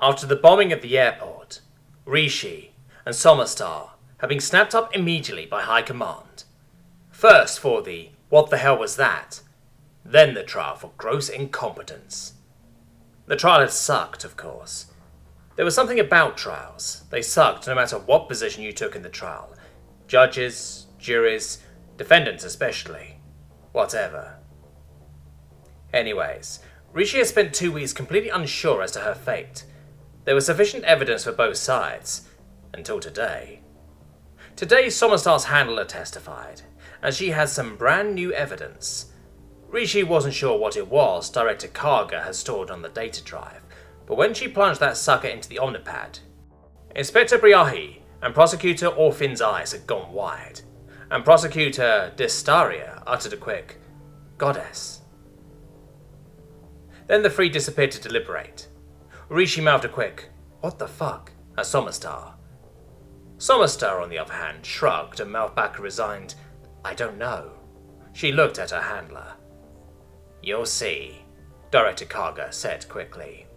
After the bombing of the airport, Rishi and Somerstar had been snapped up immediately by High Command. First for the "what the hell was that?", then the trial for gross incompetence. The trial had sucked, of course. There was something about trials. They sucked no matter what position you took in the trial. Judges, juries, defendants especially. Whatever. Anyways, Rishi had spent 2 weeks completely unsure as to her fate. There was sufficient evidence for both sides, until today. Today, Somerstar's handler testified, and she had some brand new evidence. Rishi wasn't sure what it was Director Karga had stored on the data drive, but when she plunged that sucker into the Omnipad, Inspector Briahi and Prosecutor Orphin's eyes had gone wide, and Prosecutor Destaria uttered a quick, "Goddess." Then the three disappeared to deliberate. Rishi mouthed a quick, "What the fuck?" at Somerstar. Somerstar, on the other hand, shrugged and mouthed back a resigned, "I don't know." She looked at her handler. "You'll see," Director Karga said quickly.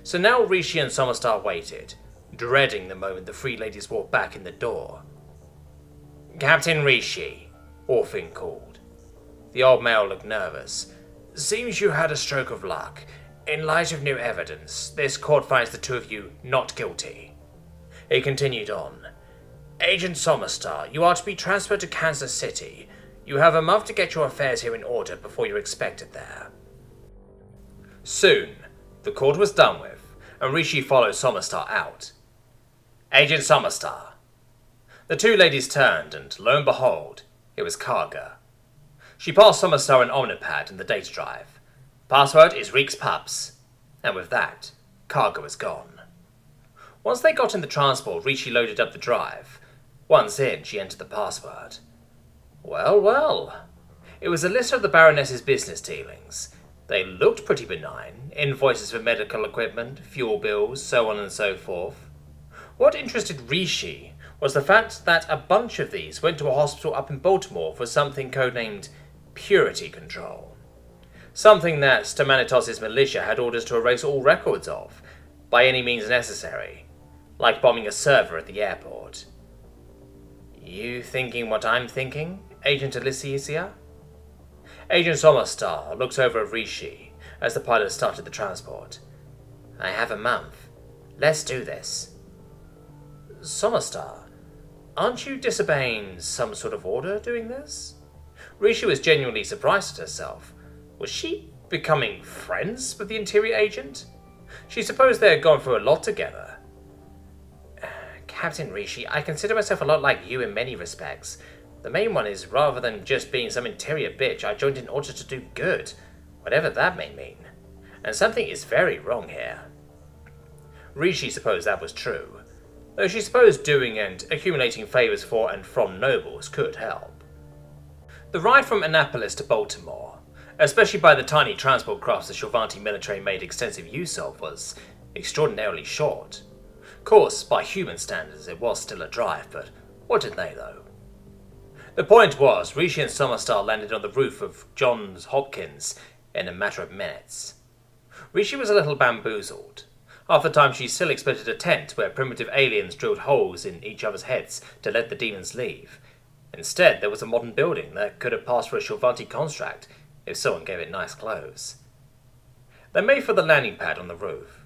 So now Rishi and Somerstar waited, dreading the moment the three ladies walked back in the door. "Captain Rishi," Orphin called. The old male looked nervous. "Seems you had a stroke of luck. In light of new evidence, this court finds the two of you not guilty." He continued on. "Agent Somerstar, you are to be transferred to Kansas City. You have a month to get your affairs here in order before you're expected there." Soon, the court was done with, and Rishi followed Somerstar out. "Agent Somerstar." The two ladies turned, and lo and behold, it was Karga. She passed Somerstar an Omnipad and the data drive. "Password is Reek's Pups." And with that, Karga was gone. Once they got in the transport, Rishi loaded up the drive. Once in, she entered the password. Well, well. It was a list of the Baroness's business dealings. They looked pretty benign. Invoices for medical equipment, fuel bills, so on and so forth. What interested Rishi was the fact that a bunch of these went to a hospital up in Baltimore for something codenamed Purity Control. Something that Stamanitos' militia had orders to erase all records of, by any means necessary, like bombing a server at the airport. You thinking what I'm thinking, Agent Alicia? Agent Somerstar looked over at Rishi as the pilot started the transport. "I have a month. Let's do this." "Somerstar, aren't you disobeying some sort of order doing this?" Rishi was genuinely surprised at herself. Was she becoming friends with the interior agent? She supposed they had gone through a lot together. "Captain Rishi, I consider myself a lot like you in many respects. The main one is, rather than just being some interior bitch, I joined in order to do good, whatever that may mean. And something is very wrong here." Rishi supposed that was true, though she supposed doing and accumulating favours for and from nobles could help. The ride from Annapolis to Baltimore, especially by the tiny transport crafts the Shilvanti military made extensive use of, was extraordinarily short. Of course, by human standards, it was still a drive, but what did they know? The point was, Rishi and Somerstar landed on the roof of Johns Hopkins in a matter of minutes. Rishi was a little bamboozled. Half the time she still expected a tent where primitive aliens drilled holes in each other's heads to let the demons leave. Instead, there was a modern building that could have passed for a Shilvanti construct if someone gave it nice clothes. They made for the landing pad on the roof.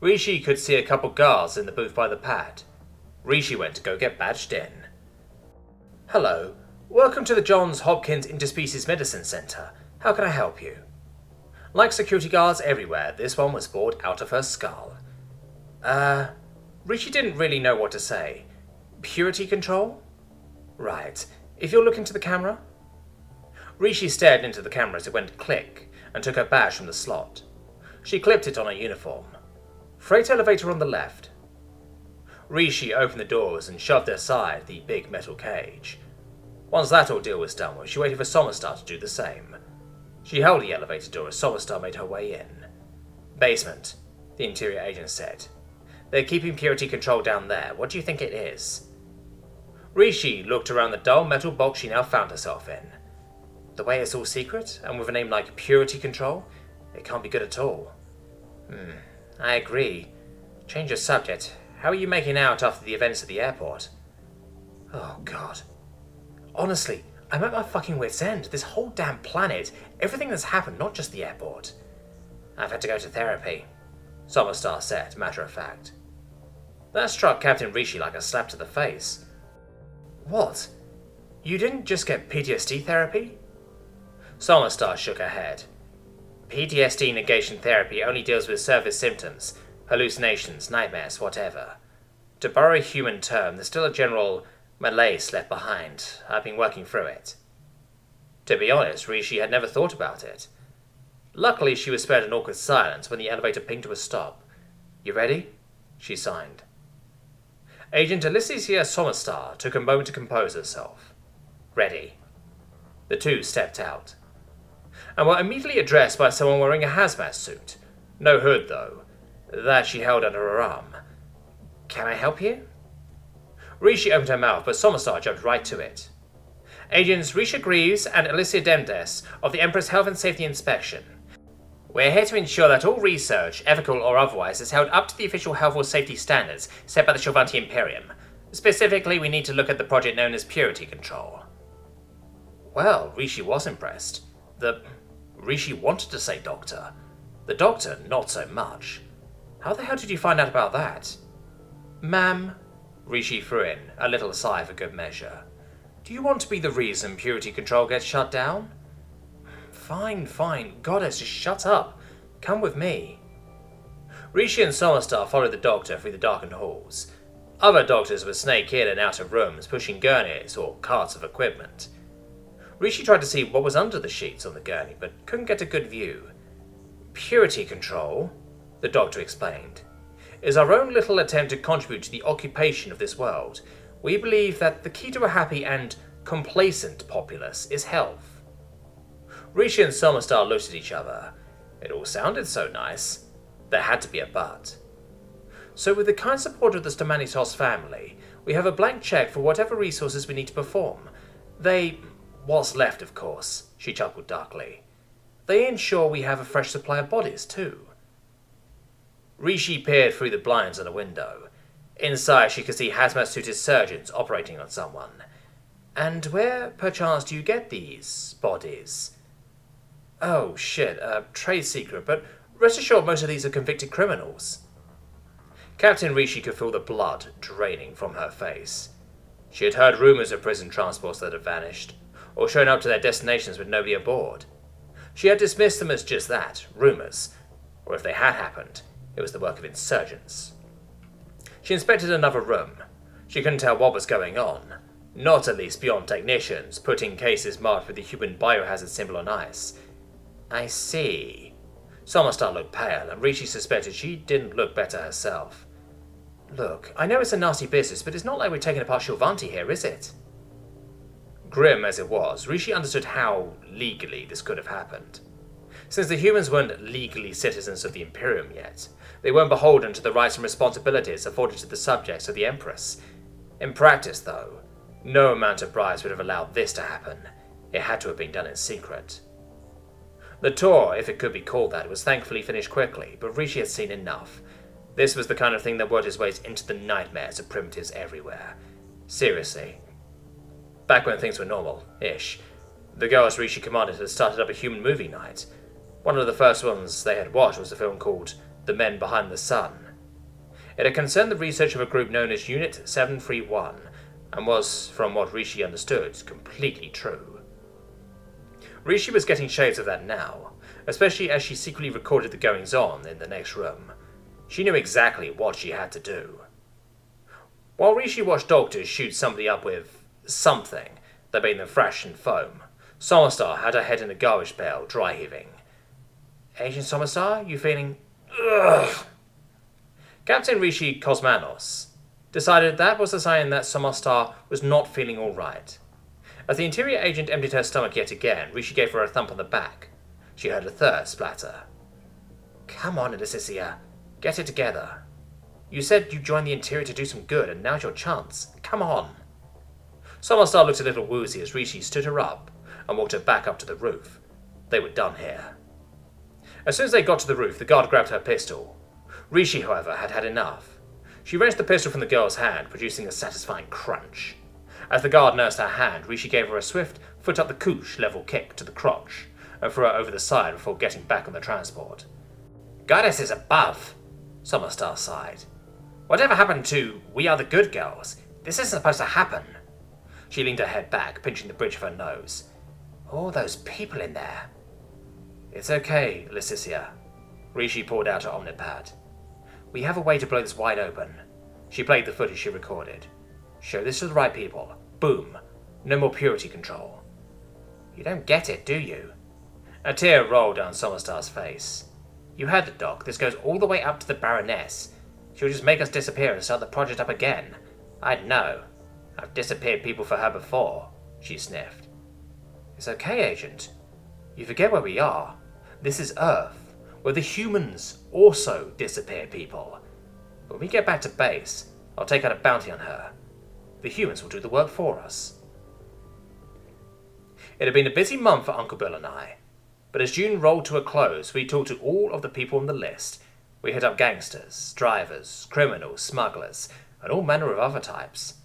Rishi could see a couple guards in the booth by the pad. Rishi went to go get badged in. "Hello, welcome to the Johns Hopkins Interspecies Medicine Center. How can I help you?" Like security guards everywhere, this one was bored out of her skull. Rishi didn't really know what to say. "Purity Control?" "Right. If you'll look into the camera." Rishi stared into the camera as it went click and took her badge from the slot. She clipped it on her uniform. "Freight elevator on the left." Rishi opened the doors and shoved aside the big metal cage. Once that ordeal was done with, she waited for Somerstar to do the same. She held the elevator door as Somerstar made her way in. "Basement," the interior agent said. "They're keeping Purity Control down there. What do you think it is?" Rishi looked around the dull metal box she now found herself in. The way it's all secret, and with a name like Purity Control, it can't be good at all. I agree. Change of subject. How are you making out after the events at the airport? Oh, God. Honestly, I'm at my fucking wit's end. This whole damn planet, everything that's happened, not just the airport. I've had to go to therapy, Somerstar said, matter of fact. That struck Captain Rishi like a slap to the face. What? You didn't just get PTSD therapy? Somerstar shook her head. PTSD negation therapy only deals with surface symptoms, hallucinations, nightmares, whatever. To borrow a human term, there's still a general malaise left behind. I've been working through it. To be honest, Rishi had never thought about it. Luckily, she was spared an awkward silence when the elevator pinged to a stop. You ready? She signed. Agent Alicia Somerstar took a moment to compose herself. Ready. The two stepped out, and were immediately addressed by someone wearing a hazmat suit. No hood, though. That she held under her arm. Can I help you? Rishi opened her mouth, but Somerstar jumped right to it. Agents Risha Greaves and Alicia Demdes of the Empress Health and Safety Inspection. We're here to ensure that all research, ethical or otherwise, is held up to the official health or safety standards set by the Shilvanti Imperium. Specifically, we need to look at the project known as Purity Control. Well, Rishi was impressed. Rishi wanted to say doctor. The doctor, not so much. How the hell did you find out about that? Ma'am, Rishi threw in, a little sigh for good measure. Do you want to be the reason Purity Control gets shut down? Fine. Goddess, just shut up. Come with me. Rishi and Somerstar followed the doctor through the darkened halls. Other doctors would snake in and out of rooms, pushing gurneys or carts of equipment. Rishi tried to see what was under the sheets on the gurney, but couldn't get a good view. Purity Control, the doctor explained, is our own little attempt to contribute to the occupation of this world. We believe that the key to a happy and complacent populace is health. Rishi and Somerstar looked at each other. It all sounded so nice. There had to be a but. So with the kind support of the Stamanitos family, we have a blank check for whatever resources we need to perform. What's left, of course, she chuckled darkly. They ensure we have a fresh supply of bodies, too. Rishi peered through the blinds on a window. Inside, she could see hazmat-suited surgeons operating on someone. And where, perchance, do you get these bodies? Oh, shit, trade secret, but rest assured most of these are convicted criminals. Captain Rishi could feel the blood draining from her face. She had heard rumours of prison transports that had vanished, or shown up to their destinations with nobody aboard. She had dismissed them as just that, rumours, or if they had happened, it was the work of insurgents. She inspected another room. She couldn't tell what was going on, not at least beyond technicians, putting cases marked with the human biohazard symbol on ice. I see. Somerstar looked pale, and Rishi suspected she didn't look better herself. Look, I know it's a nasty business, but it's not like we're taking apart Shilvanti here, is it? Grim as it was, Rishi understood how legally this could have happened. Since the humans weren't legally citizens of the Imperium yet, they weren't beholden to the rights and responsibilities afforded to the subjects of the Empress. In practice, though, no amount of bribes would have allowed this to happen. It had to have been done in secret. The tour, if it could be called that, was thankfully finished quickly, but Rishi had seen enough. This was the kind of thing that worked its ways into the nightmares of primitives everywhere. Seriously. Back when things were normal-ish, the girls Rishi commanded had started up a human movie night. One of the first ones they had watched was a film called The Men Behind the Sun. It had concerned the research of a group known as Unit 731, and was, from what Rishi understood, completely true. Rishi was getting shades of that now, especially as she secretly recorded the goings-on in the next room. She knew exactly what she had to do. While Rishi watched doctors shoot somebody up with something that made them thrash and foam, Somerstar had her head in a garbage pail, dry heaving. Agent Somerstar, you feeling... Ugh. Captain Rishi Kosmanos decided that was a sign that Somerstar was not feeling all right. As the interior agent emptied her stomach yet again, Rishi gave her a thump on the back. She heard a third splatter. Come on, Alicia. Get it together. You said you joined the interior to do some good, and now's your chance. Come on. Somerstar looked a little woozy as Rishi stood her up and walked her back up to the roof. They were done here. As soon as they got to the roof, the guard grabbed her pistol. Rishi, however, had had enough. She wrenched the pistol from the girl's hand, producing a satisfying crunch. As the guard nursed her hand, Rishi gave her a swift, foot-up-the-couch-level kick to the crotch, and threw her over the side before getting back on the transport. "Goddess is above," Summerstar sighed. "Whatever happened to 'we are the good girls'? This isn't supposed to happen." She leaned her head back, pinching the bridge of her nose. "All those people in there." "It's okay, Leticia." Rishi pulled out her omnipad. "We have a way to blow this wide open." She played the footage she recorded. "Show this to the right people. Boom. No more purity control." "You don't get it, do you?" A tear rolled down Summerstar's face. "You heard the doc. This goes all the way up to the Baroness. She'll just make us disappear and start the project up again. I'd know. I've disappeared people for her before," she sniffed. "It's okay, Agent. You forget where we are. This is Earth, where the humans also disappear people. When we get back to base, I'll take out a bounty on her. The humans will do the work for us." It had been a busy month for Uncle Bill and I, but as June rolled to a close, we talked to all of the people on the list. We hit up gangsters, drivers, criminals, smugglers, and all manner of other types.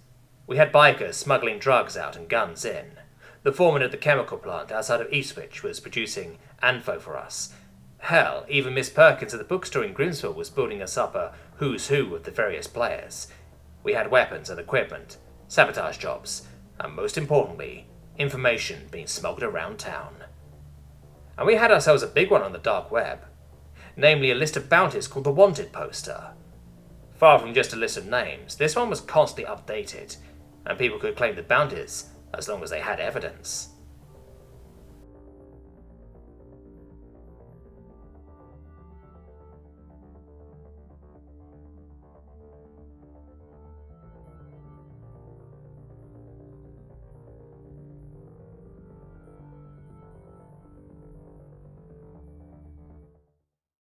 We had bikers smuggling drugs out and guns in. The foreman at the chemical plant outside of Eastwich was producing info for us. Hell, even Miss Perkins at the bookstore in Grimsville was building us up a who's who of the various players. We had weapons and equipment, sabotage jobs, and most importantly, information being smuggled around town. And we had ourselves a big one on the dark web, namely a list of bounties called the Wanted poster. Far from just a list of names, this one was constantly updated, and people could claim the bounties as long as they had evidence.